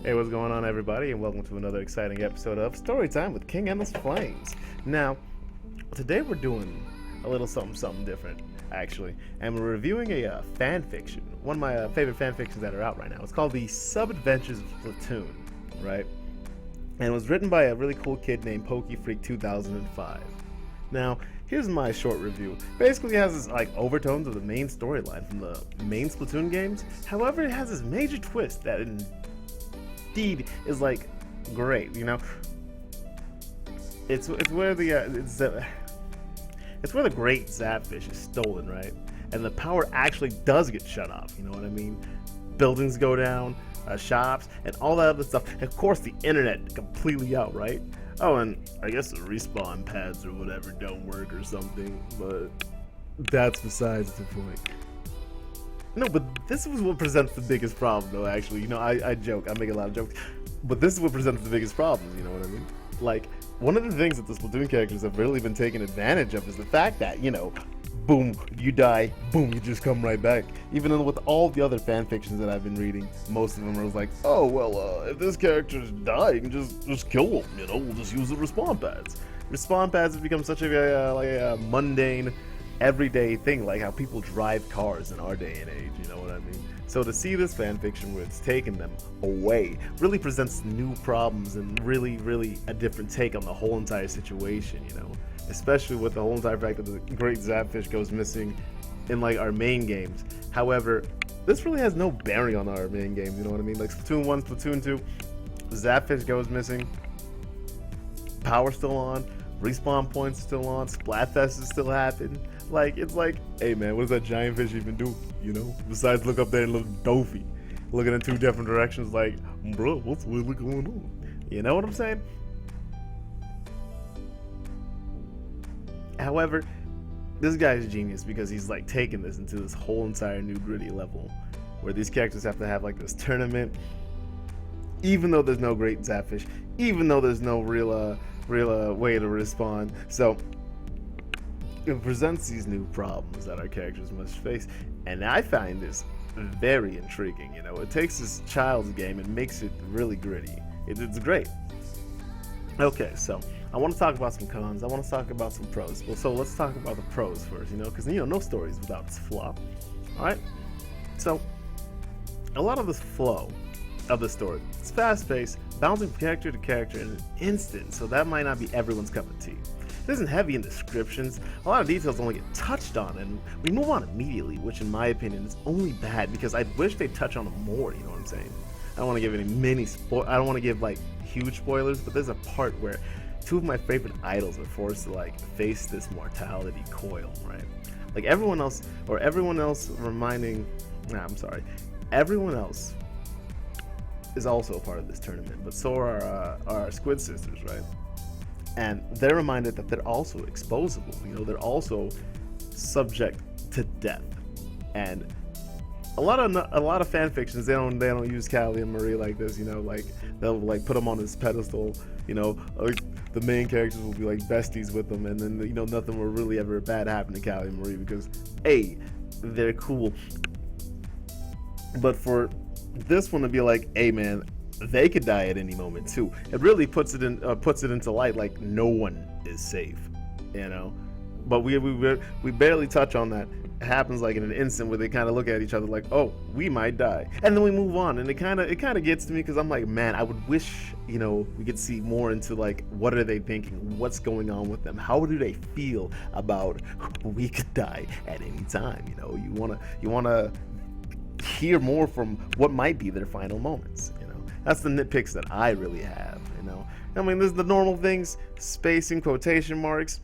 Hey, what's going on, everybody, and welcome to another exciting episode of Storytime with King Endless Flames. Now, today we're doing a little something different, actually, and we're reviewing a fan fiction, one of my favorite fan fictions that are out right now. It's called The Sub-Adventures of Splatoon, right? And it was written by a really cool kid named PokeFreak 2005. Now, here's my short review. Basically, it has this overtones of the main storyline from the main Splatoon games. However, it has this major twist that indeed is great. It's where it's where the great Zapfish is stolen, right? And the power actually does get shut off. You know what I mean? Buildings go down, shops, and all that other stuff. And of course, the internet completely out, right? Oh, and I guess the respawn pads or whatever don't work or something, but that's besides the point. No, but this is what presents the biggest problem, though, actually. I joke, I make a lot of jokes, but this is what presents the biggest problems, you know what I mean? One of the things that the Splatoon characters have really been taking advantage of is the fact that, boom, you die, boom, you just come right back. Even though with all the other fan fictions that I've been reading, most of them are like, oh, well, if this character's dying, just kill him, we'll just use the respawn pads. Respawn pads have become such a mundane, everyday thing, like how people drive cars in our day and age, you know what I mean? So to see this fan fiction where it's taken them away really presents new problems and really a different take on the whole entire situation, especially with the whole entire fact that the great Zapfish goes missing in our main games. However, this really has no bearing on our main games, you know what I mean? Like Splatoon 1, Splatoon 2, Zapfish goes missing, power's still on, respawn points still on, Splatfest is still happening. Hey man, what does that giant fish even do? Besides look up there and look doofy, looking in two different directions bro, what's really going on? You know what I'm saying? However, this guy's genius because he's taking this into this whole entire new gritty level where these characters have to have this tournament, even though there's no great Zapfish, even though there's no real way to respond. So it presents these new problems that our characters must face, and I find this very intriguing. It takes this child's game and makes it really gritty. It's great. Okay, so I want to talk about some cons. I want to talk about some pros. Well, so let's talk about the pros first, because no story is without its flaw. All right. So a lot of this flow of the story, it's fast-paced, bouncing from character to character in an instant. So that might not be everyone's cup of tea. It isn't heavy in descriptions. A lot of details only get touched on, and we move on immediately, which, in my opinion, is only bad because I wish they'd touch on it more. You know what I'm saying? I don't want to give any I don't want to give huge spoilers, but there's a part where two of my favorite idols are forced to face this mortality coil, right? Everyone else is also a part of this tournament, but so are our Squid Sisters, right? And they're reminded that they're also exposable. They're also subject to death. And a lot of fan fictions, they don't use Callie and Marie like this. They'll put them on this pedestal. The main characters will be besties with them, and then nothing will really ever bad happen to Callie and Marie because they're cool. But for this one to be hey man, they could die at any moment too. It really puts it into light no one is safe, But we barely touch on that. It happens in an instant where they kind of look at each other oh, we might die, and then we move on, and it kind of gets to me because I'm man, I would wish we could see more into what are they thinking, what's going on with them, how do they feel about we could die at any time. You wanna hear more from what might be their final moments. That's the nitpicks that I really have. There's the normal things: spacing, quotation marks,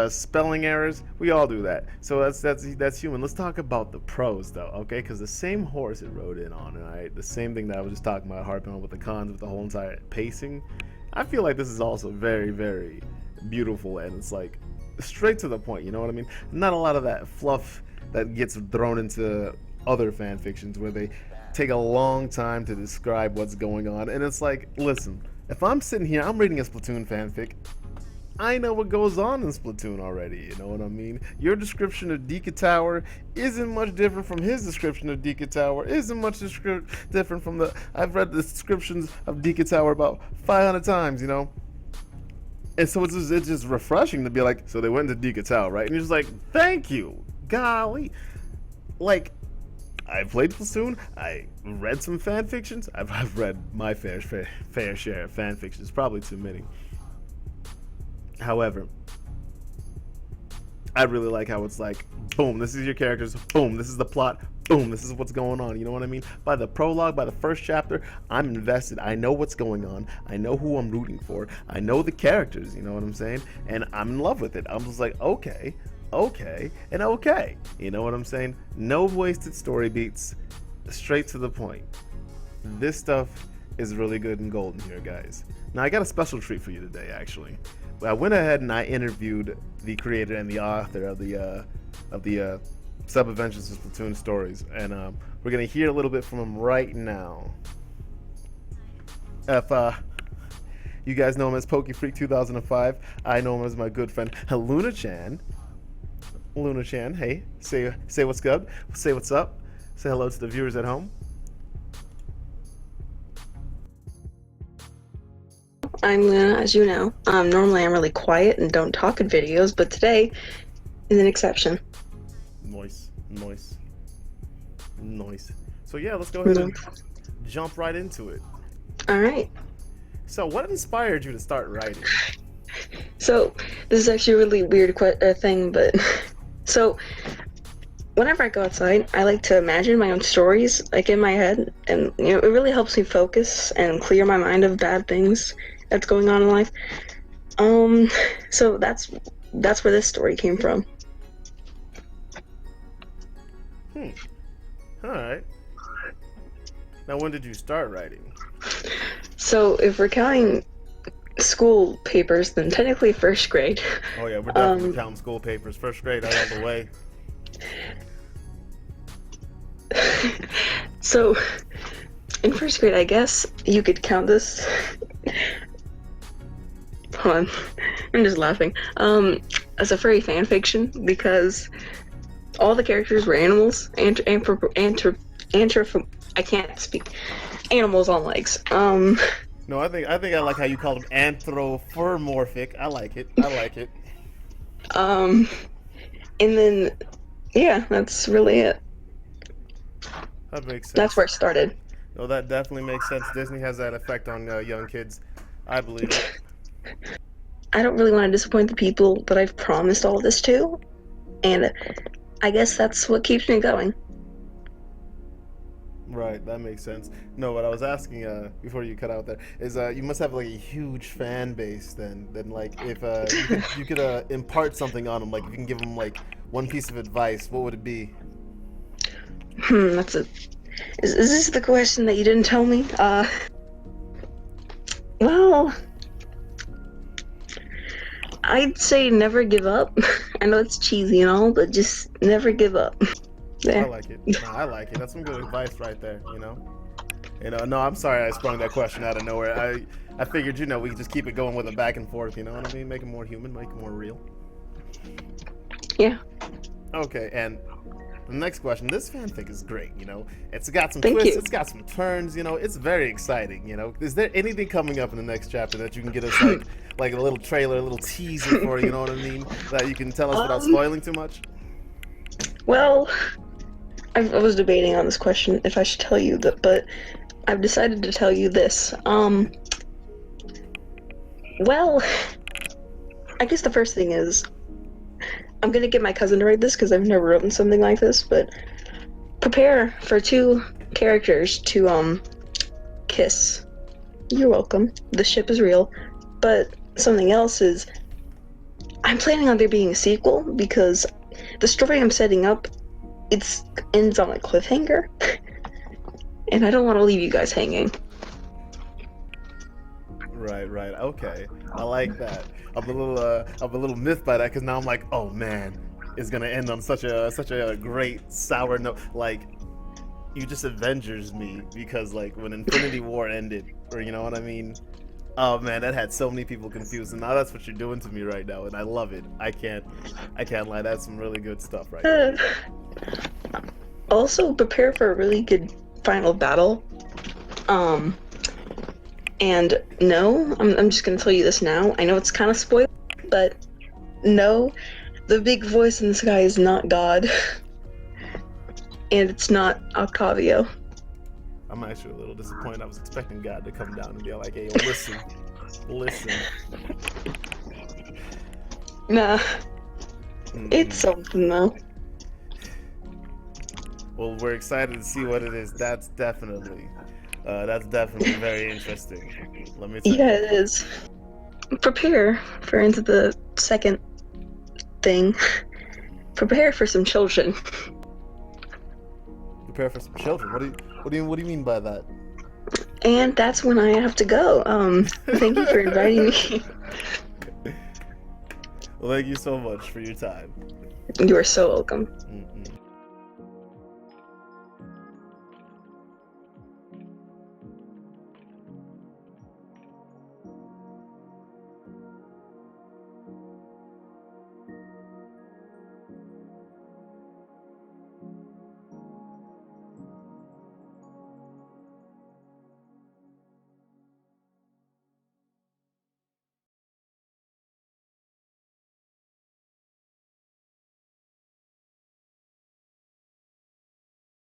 spelling errors. We all do that, so that's human. Let's talk about the pros though, okay? Because the same horse it rode in on, right? The same thing that I was just talking about, harping on with the cons, with the whole entire pacing. I feel this is also very, very beautiful, and it's straight to the point. You know what I mean? Not a lot of that fluff that gets thrown into other fan fictions where they take a long time to describe what's going on, and it's listen, if I'm sitting here, I'm reading a Splatoon fanfic, I know what goes on in Splatoon already, you know what I mean? Your description of Deca Tower isn't much different from his description of Deca Tower, isn't much different from the... I've read the descriptions of Deca Tower about 500 times, you know? And so it's just refreshing to be like, so they went to Deca Tower, right? And you're just like, thank you, golly. Like, I played Splatoon. I read some fan fictions. I've read my fair share of fan fictions. Probably too many. However, I really like how it's like, boom, this is your characters. Boom, this is the plot. Boom, this is what's going on. You know what I mean? By the prologue, by the first chapter, I'm invested. I know what's going on. I know who I'm rooting for. I know the characters. You know what I'm saying? And I'm in love with it. I'm just like, okay, and okay. You know what I'm saying? No wasted story beats. Straight to the point. This stuff is really good and golden here, guys. Now, I got a special treat for you today, actually. I went ahead and I interviewed the creator and the author of the Sub-Adventures of Splatoon stories, and we're gonna hear a little bit from him right now. If you guys know him as PokeFreak 2005, I know him as my good friend Luna Chan. Luna Chan, hey, say what's good, say what's up, say hello to the viewers at home. I'm Luna, as you know. Normally I'm really quiet and don't talk in videos, but today is an exception. Nice. So yeah, let's go ahead and jump right into it. All right. So what inspired you to start writing? So this is actually a really weird thing, but so whenever I go outside, I like to imagine my own stories, like in my head, and it really helps me focus and clear my mind of bad things that's going on in life. So that's where this story came from. All right. Now, when did you start writing? So if we're counting school papers, then technically first grade. Oh yeah, we're definitely counting school papers. First grade, out of the way. So in first grade, I guess you could count this. Hold on, I'm just laughing. As a furry fan fiction because all the characters were animals. I can't speak. Animals on legs. No, I think I like how you call them anthropomorphic. I like it. And then, yeah, that's really it. That makes sense. That's where it started. No, that definitely makes sense. Disney has that effect on young kids. I believe it. I don't really want to disappoint the people that I've promised all this to, and I guess that's what keeps me going. Right, that makes sense. No, what I was asking before you cut out there is you must have like a huge fan base then like if you could impart something on them, like if you can give them like one piece of advice, what would it be? Is this the question that you didn't tell me? Well, I'd say never give up. I know it's cheesy and all, but just never give up. There. I like it. No, I like it. That's some good advice right there, you know? No, I'm sorry I sprung that question out of nowhere. I figured, we could just keep it going with a back and forth, you know what I mean? Make it more human, make it more real. Yeah. Okay, and the next question, this fanfic is great, It's got some twists, it's got some turns, it's very exciting, Is there anything coming up in the next chapter that you can get us like a little trailer, a little teaser for, you know what I mean? That you can tell us without spoiling too much? Well, I was debating on this question if I should tell you that, but I've decided to tell you this. Well, I guess the first thing is I'm gonna get my cousin to write this because I've never written something like this, but prepare for 2 characters to kiss. You're welcome. The ship is real. But something else is I'm planning on there being a sequel because the story I'm setting up, it ends on a cliffhanger, and I don't want to leave you guys hanging. Right. Okay, I like that. I'm a little miffed by that because now I'm like, oh man, it's gonna end on such a great sour note. Like, you just Avengers me because like when Infinity War ended, or you know what I mean, Oh man, that had so many people confused, and now that's what you're doing to me right now, and I love it. I can't lie. That's some really good stuff right now. Also, prepare for a really good final battle. And no, I'm just gonna tell you this now. I know it's kind of spoiled, but no, the big voice in the sky is not God, and it's not Octavio. I'm actually a little disappointed. I was expecting God to come down and be like, "Hey, yo, listen." Nah, it's something though. Well, we're excited to see what it is. That's definitely very interesting. Let me tell you. Yeah, it is. Prepare for into the second thing. Prepare for some children. Prepare for some children. What do you mean by that? And that's when I have to go. Thank you for inviting me. Well, thank you so much for your time. You are so welcome. Mm-mm.